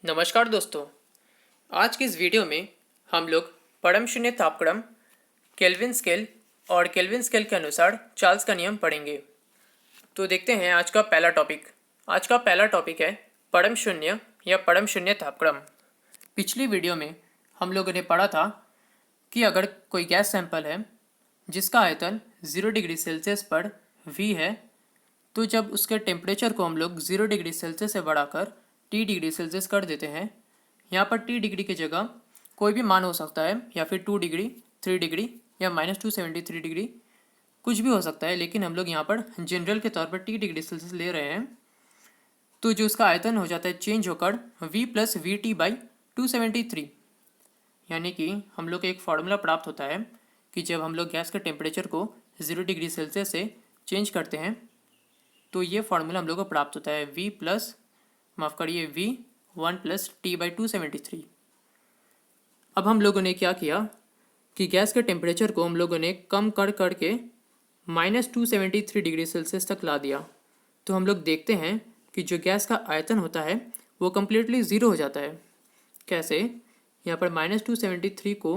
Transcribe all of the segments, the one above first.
नमस्कार दोस्तों। आज की इस वीडियो में हम लोग परम शून्य तापक्रम, केल्विन स्केल और केल्विन स्केल के अनुसार चार्ल्स का नियम पढ़ेंगे। तो देखते हैं आज का पहला टॉपिक। आज का पहला टॉपिक है परम शून्य या परम शून्य तापक्रम। पिछली वीडियो में हम लोगों ने पढ़ा था कि अगर कोई गैस सैंपल है जिसका आयतन 0 डिग्री सेल्सियस पर V है, तो जब उसके टेम्परेचर को हम लोग 0 डिग्री सेल्सियस से बढ़ाकर T डिग्री सेल्सियस कर देते हैं। यहाँ पर T डिग्री की जगह कोई भी मान हो सकता है, या फिर 2 डिग्री, 3 डिग्री या -273 डिग्री, कुछ भी हो सकता है, लेकिन हम लोग यहाँ पर जनरल के तौर पर T डिग्री सेल्सियस ले रहे हैं। तो जो उसका आयतन हो जाता है चेंज होकर V + VT/273, यानी कि हम लोग को एक फार्मूला प्राप्त होता है कि जब हम लोग गैस के टेम्परेचर को 0 डिग्री सेल्सियस से चेंज करते हैं तो ये फार्मूला हम लोग को प्राप्त होता है V + 1 + T/273। अब हम लोगों ने क्या किया कि गैस के टेम्परेचर को हम लोगों ने कम कर करके -273 डिग्री सेल्सियस तक ला दिया। तो हम लोग देखते हैं कि जो गैस का आयतन होता है वो कम्प्लीटली ज़ीरो हो जाता है। कैसे? यहाँ पर -273 को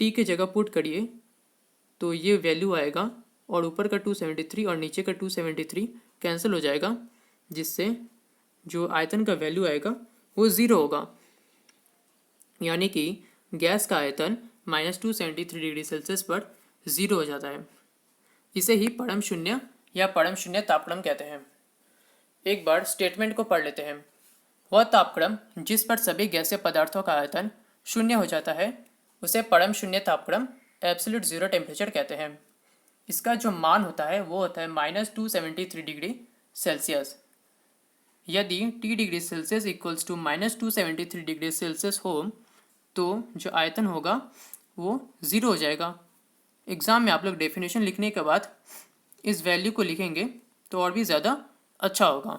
T की जगह पुट करिए तो ये वैल्यू आएगा, और ऊपर का 273 और नीचे का 273 कैंसिल हो जाएगा, जिससे जो आयतन का वैल्यू आएगा वो ज़ीरो होगा। यानी कि गैस का आयतन -273 डिग्री सेल्सियस पर ज़ीरो हो जाता है। इसे ही परम शून्य या परम शून्य तापक्रम कहते हैं। एक बार स्टेटमेंट को पढ़ लेते हैं। वह तापक्रम जिस पर सभी गैसीय पदार्थों का आयतन शून्य हो जाता है उसे परम शून्य तापक्रम, एब्सोल्यूट ज़ीरो टेम्परेचर कहते हैं। इसका जो मान होता है वो होता है -273 डिग्री सेल्सियस। यदि T degree Celsius equals to -273 degree Celsius हो तो जो आयतन होगा वो ज़ीरो हो जाएगा। एग्ज़ाम में आप लोग डेफिनेशन लिखने के बाद इस वैल्यू को लिखेंगे तो और भी ज़्यादा अच्छा होगा।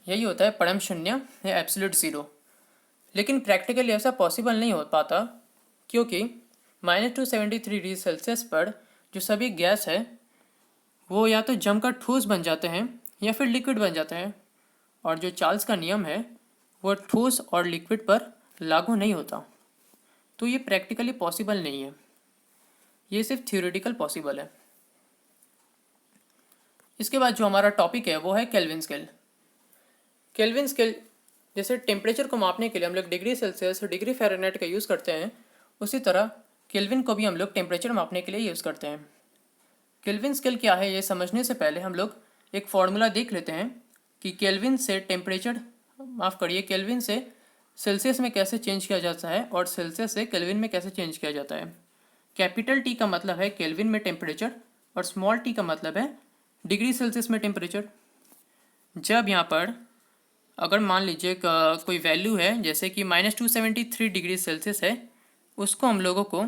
यही होता है परम शून्य या एब्सोल्यूट ज़ीरो। लेकिन प्रैक्टिकली ऐसा पॉसिबल नहीं हो पाता, क्योंकि -273 डिग्री सेल्सियस पर जो सभी गैस है वो या तो जमकर ठोस बन जाते हैं या फिर लिक्विड बन जाते हैं, और जो चार्ल्स का नियम है वो ठोस और लिक्विड पर लागू नहीं होता। तो ये प्रैक्टिकली पॉसिबल नहीं है, ये सिर्फ थ्योरेटिकल पॉसिबल है। इसके बाद जो हमारा टॉपिक है वो है केल्विन स्केल। केल्विन स्केल जैसे टेम्परेचर को मापने के लिए हम लोग डिग्री सेल्सियस और डिग्री फ़ारेनहाइट का यूज़ करते हैं, उसी तरह केल्विन को भी हम लोग टेम्परेचर मापने के लिए यूज़ करते हैं। केल्विन स्केल क्या है ये समझने से पहले हम लोग एक फॉर्मूला देख लेते हैं कि केल्विन से केल्विन से सेल्सियस में कैसे चेंज किया जाता है और सेल्सियस से केल्विन में कैसे चेंज किया जाता है। कैपिटल T का मतलब है केल्विन में टेम्परेचर और स्मॉल t का मतलब है डिग्री सेल्सियस में टेम्परेचर। जब यहाँ पर अगर मान लीजिए कोई वैल्यू है जैसे कि -273 डिग्री सेल्सियस है, उसको हम लोगों को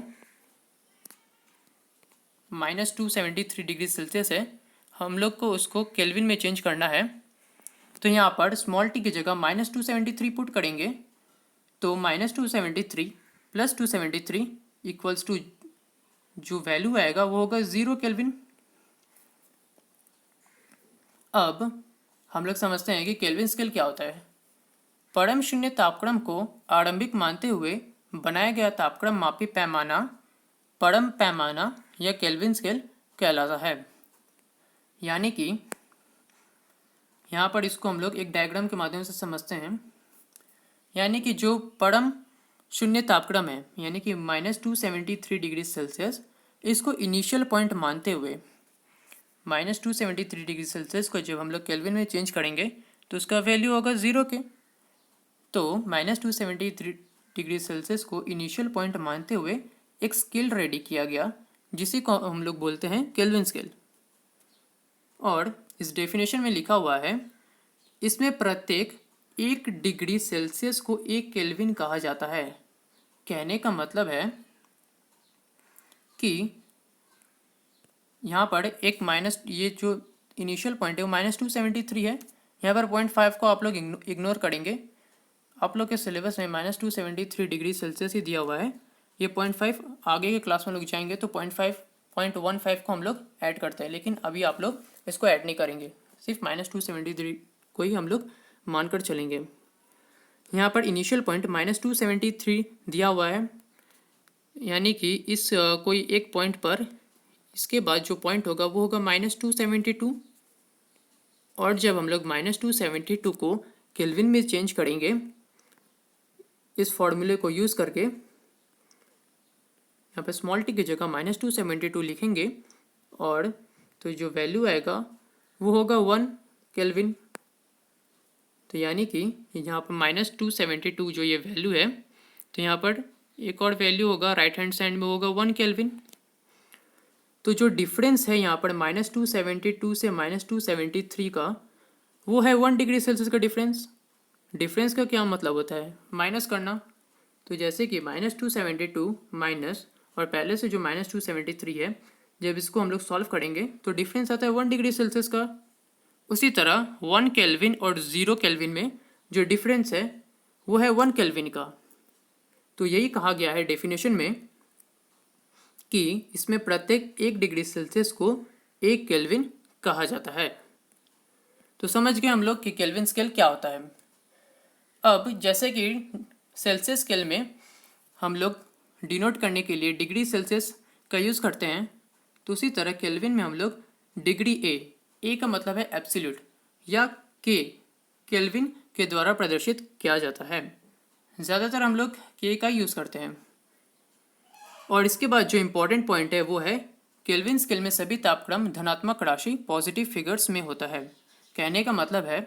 -273 डिग्री सेल्सियस है, हम लोग को उसको केल्विन में चेंज करना है। तो यहाँ पर स्मॉल t की जगह -273 पुट करेंगे तो -273 + 273 इक्वल्स टू जो वैल्यू आएगा वो होगा 0 केल्विन। अब हम लोग समझते हैं कि केल्विन स्केल क्या होता है। परम शून्य तापक्रम को आरंभिक मानते हुए बनाया गया तापक्रम मापी पैमाना परम पैमाना या केल्विन स्केल कहलाता है। यानी कि यहाँ पर इसको हम लोग एक डायग्राम के माध्यम से समझते हैं। यानी कि जो परम शून्य तापक्रम है यानी कि -273 डिग्री सेल्सियस, इसको इनिशियल पॉइंट मानते हुए -273 डिग्री सेल्सियस को जब हम लोग केल्विन में चेंज करेंगे तो उसका वैल्यू होगा 0 के। तो -273 डिग्री सेल्सियस को इनिशियल पॉइंट मानते हुए एक स्केल रेडी किया गया जिसे को हम लोग बोलते हैं केल्विन स्केल। और इस डेफिनेशन में लिखा हुआ है, इसमें प्रत्येक 1 डिग्री सेल्सियस को 1 केल्विन कहा जाता है। कहने का मतलब है कि यहाँ पर एक ये जो इनिशियल पॉइंट है वो -273 है। यहाँ पर 0.5 को आप लोग इग्नोर करेंगे। आप लोग के सिलेबस में -273 डिग्री सेल्सियस ही दिया हुआ है। ये 0.5 आगे के क्लास में लोग जाएंगे तो 0.15 को हम लोग ऐड करते हैं, लेकिन अभी आप लोग इसको ऐड नहीं करेंगे, सिर्फ -273 को ही हम लोग मानकर चलेंगे। यहाँ पर इनिशियल पॉइंट -273 दिया हुआ है, यानी कि इस कोई एक पॉइंट पर इसके बाद जो पॉइंट होगा वो होगा -272। और जब हम लोग -272 को केल्विन में चेंज करेंगे इस फॉर्मूले को यूज़ करके, यहाँ पे स्मॉल टी की जगह -272 लिखेंगे और तो जो वैल्यू आएगा वो होगा 1 केल्विन। तो यानी कि यहाँ पर -272 जो ये वैल्यू है, तो यहाँ पर एक और वैल्यू होगा राइट हैंड साइड में होगा 1 केल्विन। तो जो डिफरेंस है यहाँ पर -272 से -273 का, वो है 1 डिग्री सेल्सियस का डिफरेंस। डिफरेंस का क्या मतलब होता है? माइनस करना। तो जैसे कि -272 माइनस और पहले से जो -273 है, जब इसको हम लोग सॉल्व करेंगे तो डिफरेंस आता है 1 डिग्री सेल्सियस का। उसी तरह 1 केल्विन और 0 केल्विन में जो डिफरेंस है वो है 1 केल्विन का। तो यही कहा गया है डेफिनेशन में कि इसमें प्रत्येक 1 डिग्री सेल्सियस को 1 केल्विन कहा जाता है। तो समझ गए हम लोग कि केल्विन स्केल क्या होता है। अब जैसे कि सेल्सियस स्केल में हम लोग डिनोट करने के लिए डिग्री सेल्सियस का यूज़ करते हैं, तो उसी तरह केल्विन में हम लोग डिग्री ए का मतलब है एब्सोल्यूट, या केल्विन के द्वारा प्रदर्शित किया जाता है। ज़्यादातर हम लोग के का यूज़ करते हैं। और इसके बाद जो इम्पोर्टेंट पॉइंट है वो है केल्विन स्केल में सभी तापक्रम धनात्मक राशि पॉजिटिव फिगर्स में होता है। कहने का मतलब है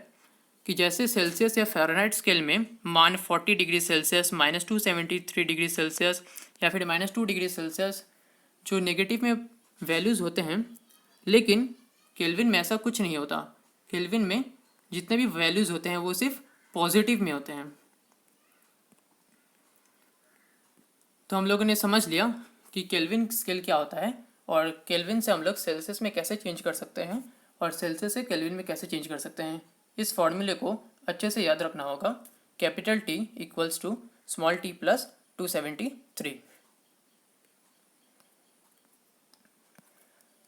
कि जैसे सेल्सियस या फ़ारेनहाइट स्केल में मान 40 डिग्री सेल्सियस, -273 डिग्री सेल्सियस या फिर -2 डिग्री सेल्सियस जो नेगेटिव में वैल्यूज़ होते हैं, लेकिन केल्विन में ऐसा कुछ नहीं होता। केल्विन में जितने भी वैल्यूज़ होते हैं वो सिर्फ पॉजिटिव में होते हैं। तो हम लोगों ने समझ लिया कि केल्विन स्केल क्या होता है और केल्विन से हम लोग सेल्सियस में कैसे चेंज कर सकते हैं और सेल्सियस से केल्विन में कैसे चेंज कर सकते हैं। इस फॉर्मूले को अच्छे से याद रखना होगा, capital T equals to small t plus 273।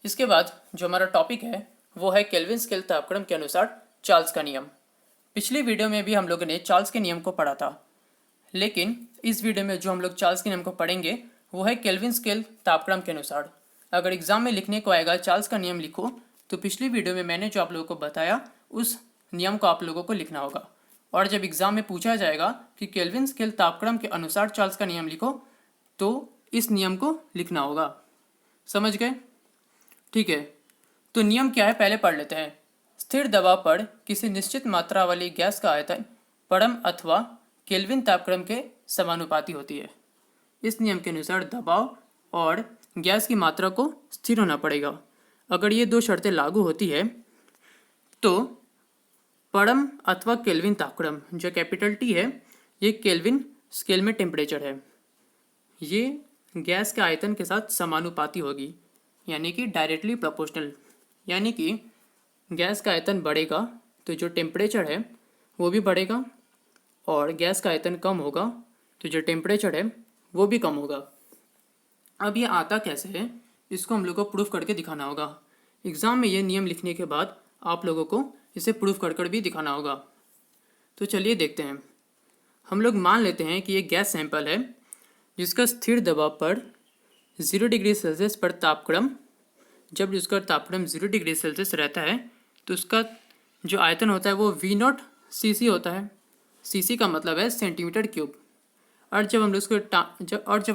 इसके बाद जो हमारा टॉपिक है वो है केल्विन स्केल तापक्रम के अनुसार चार्ल्स का नियम। पिछली वीडियो में भी हम लोगों ने चार्ल्स के नियम को पढ़ा था, लेकिन इस वीडियो में जो हम लोग चार्ल्स के नियम को पढ़ेंगे वो है केल्विन स्केल तापक्रम के अनुसार। अगर एग्जाम में लिखने को आएगा चार्ल्स का नियम लिखो, तो पिछली वीडियो में मैंने जो आप लोगों को बताया उस नियम को आप लोगों को लिखना होगा। और जब एग्जाम में पूछा जाएगा कि केल्विन स्केल तापक्रम के अनुसार चार्ल्स का नियम लिखो, तो इस नियम को लिखना होगा। समझ गए? ठीक है, तो नियम क्या है पहले पढ़ लेते हैं। स्थिर दबाव पर किसी निश्चित मात्रा वाली गैस का आयतन परम अथवा केल्विन तापक्रम के समानुपाती होती है। इस नियम के अनुसार दबाव और गैस की मात्रा को स्थिर होना पड़ेगा। अगर ये दो शर्तें लागू होती है तो परम अथवा केल्विन तापक्रम जो कैपिटल T है, ये केल्विन स्केल में टेम्परेचर है, ये गैस के आयतन के साथ समानुपाती होगी, यानी कि डायरेक्टली प्रोपोर्शनल। यानी कि गैस का आयतन बढ़ेगा तो जो टेम्परेचर है वो भी बढ़ेगा, और गैस का आयतन कम होगा तो जो टेम्परेचर है वो भी कम होगा। अब ये आता कैसे है, इसको हम लोग को प्रूफ करके दिखाना होगा। एग्ज़ाम में ये नियम लिखने के बाद आप लोगों को इसे प्रूफ कर भी दिखाना होगा। तो चलिए देखते हैं। हम लोग मान लेते हैं कि ये गैस सैंपल है जिसका स्थिर दबाव पर 0 डिग्री सेल्सियस पर तापक्रम, जब उसका तापक्रम 0 डिग्री सेल्सियस रहता है तो उसका जो आयतन होता है वो V0 cc होता है। cc का मतलब है सेंटीमीटर क्यूब। और जब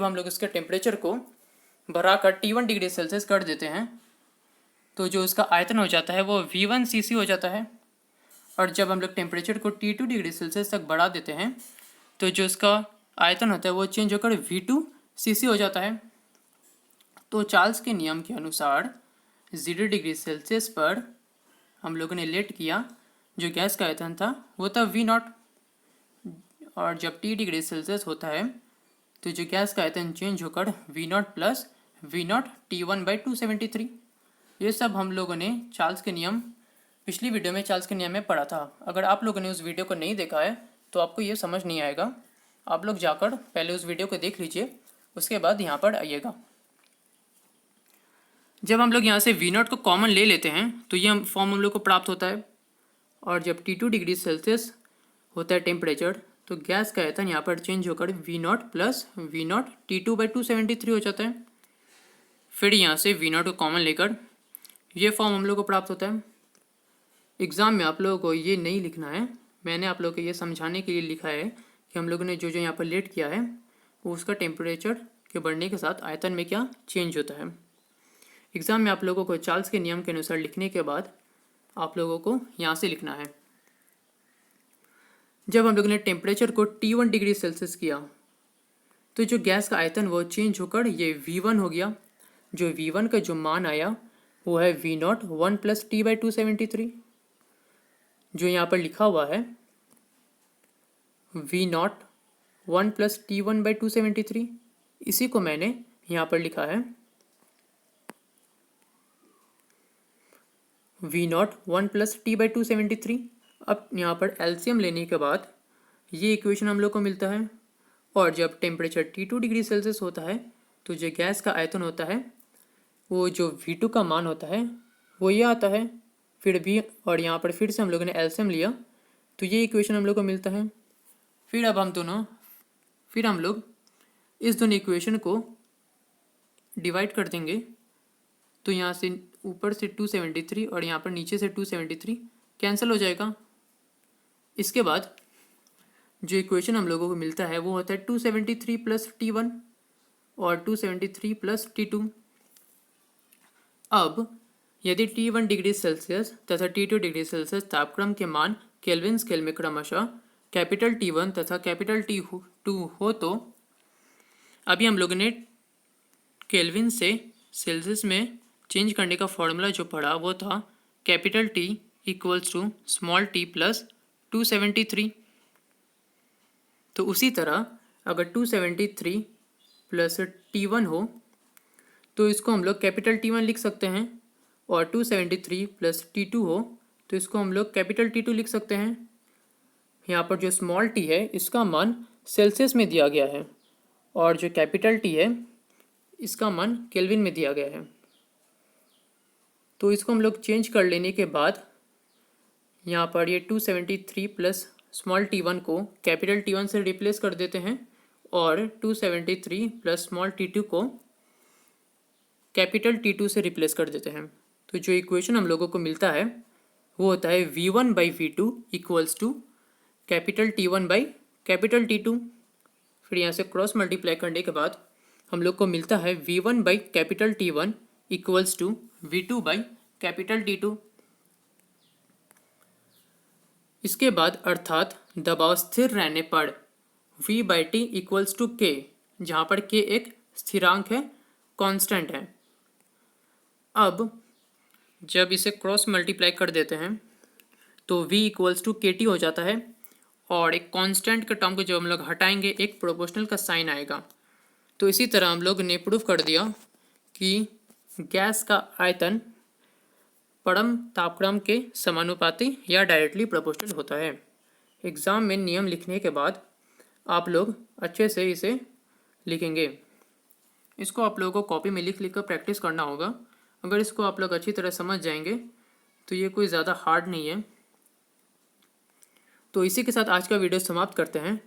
हम लोग उसके टेम्परेचर को बढ़ाकर T1 डिग्री सेल्सियस कर देते हैं तो जो उसका आयतन हो जाता है वो V1 cc हो जाता है। और जब हम लोग टेम्परेचर को T2 डिग्री सेल्सियस तक बढ़ा देते हैं तो जो उसका आयतन होता है वो चेंज होकर V2 cc हो जाता है। तो चार्ल्स के नियम के अनुसार 0 डिग्री सेल्सियस पर हम लोगों ने लेट किया, जो गैस का आयतन था वो था V0, और जब T डिग्री सेल्सियस होता है तो जो गैस का आयतन चेंज होकर V0 प्लस V0 T1/273। ये सब हम लोगों ने चार्ल्स के नियम पिछली वीडियो में चार्ल्स के नियम में पढ़ा था। अगर आप लोगों ने उस वीडियो को नहीं देखा है तो आपको ये समझ नहीं आएगा। आप लोग जाकर पहले उस वीडियो को देख लीजिए, उसके बाद यहाँ पर आइएगा। जब हम लोग यहाँ से V0 को कॉमन ले लेते हैं तो ये फॉर्म हम लोग को प्राप्त होता है। और जब T2 डिग्री सेल्सियस होता है टेम्परेचर, तो गैस का आयतन यहाँ पर चेंज होकर V0 प्लस V0 T2/273 हो जाता है। फिर यहाँ से V0 को कॉमन लेकर ये फॉर्म हम लोग को प्राप्त होता है। एग्ज़ाम में आप लोगों को ये नहीं लिखना है, मैंने आप लोगों को ये समझाने के लिए लिखा है कि हम लोगों ने जो जो यहाँ पर लेट किया है वो उसका टेम्परेचर के बढ़ने के साथ आयतन में क्या चेंज होता है। एग्ज़ाम में आप लोगों को चार्ल्स के नियम के अनुसार लिखने के बाद आप लोगों को यहाँ से लिखना है। जब हम लोगों ने टेम्परेचर को T1 डिग्री सेल्सियस किया तो जो गैस का आयतन वो चेंज होकर ये V1 हो गया। जो V1 का जो मान आया वो है V0 1 प्लस T/273, जो यहाँ पर लिखा हुआ है V0 1 प्लस T1/273, इसी को मैंने यहाँ पर लिखा है V0 1 प्लस T/273। अब यहाँ पर एलसीएम लेने के बाद ये इक्वेशन हम लोग को मिलता है। और जब टेम्परेचर T2 डिग्री सेल्सियस होता है तो जो गैस का आयतन होता है वो जो V2 का मान होता है वो ये आता है। फिर भी और यहाँ पर फिर से हम लोगों ने एलसीएम लिया तो ये इक्वेशन हम लोग को मिलता है। फिर हम लोग इस दोनों इक्वेशन को डिवाइड कर देंगे, तो यहाँ से ऊपर से 273 और यहाँ पर नीचे से 273 कैंसिल हो जाएगा। इसके बाद जो इक्वेशन हम लोगों को मिलता है वो होता है 273 प्लस T1 और 273 प्लस T2। अब यदि T1 डिग्री सेल्सियस तथा T2 डिग्री सेल्सियस तापक्रम के मान केल्विन स्केल में क्रमशः कैपिटल T1 तथा कैपिटल T2 हो, तो अभी हम लोगों ने केल्विन से सेल्सियस में चेंज करने का फॉर्मूला जो पढ़ा वो था capital T equals to small t plus 273। तो उसी तरह अगर 273 प्लस T1 हो तो इसको हम लोग कैपिटल T1 लिख सकते हैं, और 273 प्लस T2 हो तो इसको हम लोग कैपिटल T2 लिख सकते हैं। यहाँ पर जो स्मॉल t है इसका मान सेल्सियस में दिया गया है और जो कैपिटल T है इसका मान केल्विन में दिया गया है। तो इसको हम लोग चेंज कर लेने के बाद यहाँ पर ये 273 प्लस स्मॉल t1 को कैपिटल T1 से रिप्लेस कर देते हैं और 273 प्लस स्मॉल t2 को कैपिटल T2 से रिप्लेस कर देते हैं। तो जो इक्वेशन हम लोगों को मिलता है वो होता है V1/V2 equals to capital T1 by capital T2। फिर यहाँ से क्रॉस मल्टीप्लाई करने के बाद हम लोग को मिलता है V1 by capital T1 equals to V2 by capital T2। इसके बाद अर्थात दबाव स्थिर रहने पर V/T इक्वल्स टू K, जहाँ पर K एक स्थिरांक है, कांस्टेंट है। अब जब इसे क्रॉस मल्टीप्लाई कर देते हैं तो V इक्वल्स टू KT हो जाता है, और एक कांस्टेंट के टर्म को जब हम लोग हटाएंगे एक प्रोपोर्शनल का साइन आएगा। तो इसी तरह हम लोग ने प्रूफ कर दिया कि गैस का आयतन परम तापक्रम के समानुपाती या डायरेक्टली प्रोपोर्शनल होता है। एग्ज़ाम में नियम लिखने के बाद आप लोग अच्छे से इसे लिखेंगे। इसको आप लोगों को कॉपी में लिख कर प्रैक्टिस करना होगा। अगर इसको आप लोग अच्छी तरह समझ जाएंगे तो ये कोई ज़्यादा हार्ड नहीं है। तो इसी के साथ आज का वीडियो समाप्त करते हैं।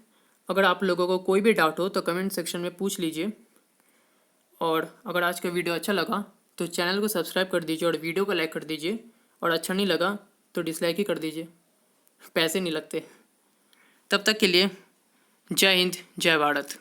अगर आप लोगों को कोई भी डाउट हो तो कमेंट सेक्शन में पूछ लीजिए, और अगर आज का वीडियो अच्छा लगा तो चैनल को सब्सक्राइब कर दीजिए और वीडियो को लाइक कर दीजिए, और अच्छा नहीं लगा तो डिसलाइक ही कर दीजिए, पैसे नहीं लगते। तब तक के लिए जय हिंद, जय भारत।